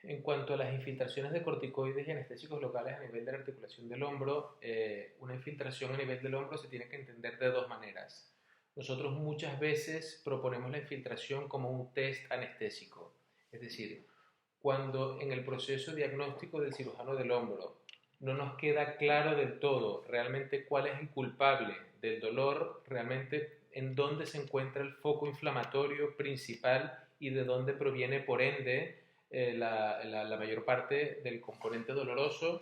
En cuanto a las infiltraciones de corticoides y anestésicos locales a nivel de la articulación del hombro, una infiltración a nivel del hombro se tiene que entender de dos maneras. Nosotros muchas veces proponemos la infiltración como un test anestésico, es decir, cuando en el proceso diagnóstico del cirujano del hombro no nos queda claro del todo realmente cuál es el culpable del dolor, realmente en dónde se encuentra el foco inflamatorio principal y de dónde proviene por ende la mayor parte del componente doloroso,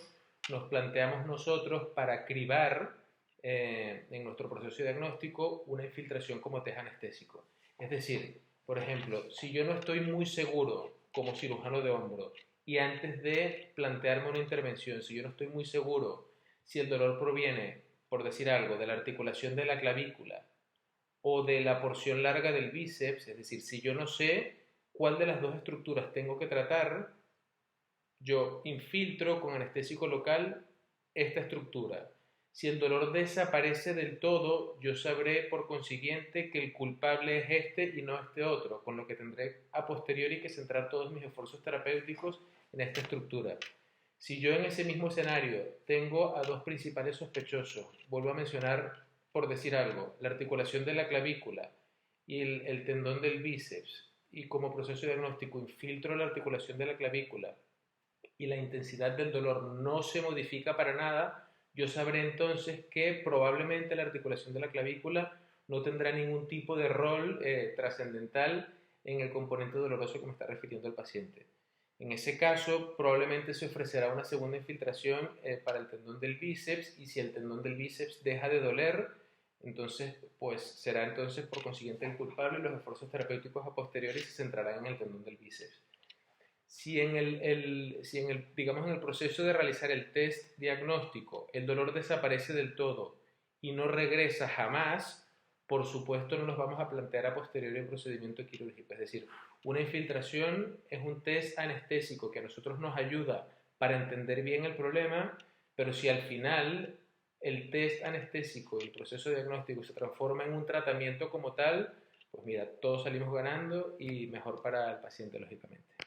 nos planteamos nosotros para cribar en nuestro proceso diagnóstico una infiltración como test anestésico. Es decir, por ejemplo, si yo no estoy muy seguro como cirujano de hombro y antes de plantearme una intervención, si yo no estoy muy seguro si el dolor proviene, por decir algo, de la articulación de la clavícula o de la porción larga del bíceps, es decir, si yo no sé cuál de las dos estructuras tengo que tratar, yo infiltro con anestésico local esta estructura. Si el dolor desaparece del todo, yo sabré por consiguiente que el culpable es este y no este otro, con lo que tendré a posteriori que centrar todos mis esfuerzos terapéuticos en esta estructura. Si yo en ese mismo escenario tengo a dos principales sospechosos, vuelvo a mencionar, por decir algo, la articulación de la clavícula y el tendón del bíceps, y como proceso diagnóstico infiltro la articulación de la clavícula y la intensidad del dolor no se modifica para nada, yo sabré entonces que probablemente la articulación de la clavícula no tendrá ningún tipo de rol trascendental en el componente doloroso que me está refiriendo el paciente. En ese caso, probablemente se ofrecerá una segunda infiltración para el tendón del bíceps, y si el tendón del bíceps deja de doler, entonces pues será entonces por consiguiente el culpable, y los esfuerzos terapéuticos a posteriori se centrarán en el tendón del bíceps. Si digamos, en el proceso de realizar el test diagnóstico el dolor desaparece del todo y no regresa jamás, por supuesto no nos vamos a plantear a posteriori el procedimiento quirúrgico. Es decir, una infiltración es un test anestésico que a nosotros nos ayuda para entender bien el problema, pero si al final el test anestésico y el proceso diagnóstico se transforma en un tratamiento como tal, pues mira, todos salimos ganando y mejor para el paciente, lógicamente.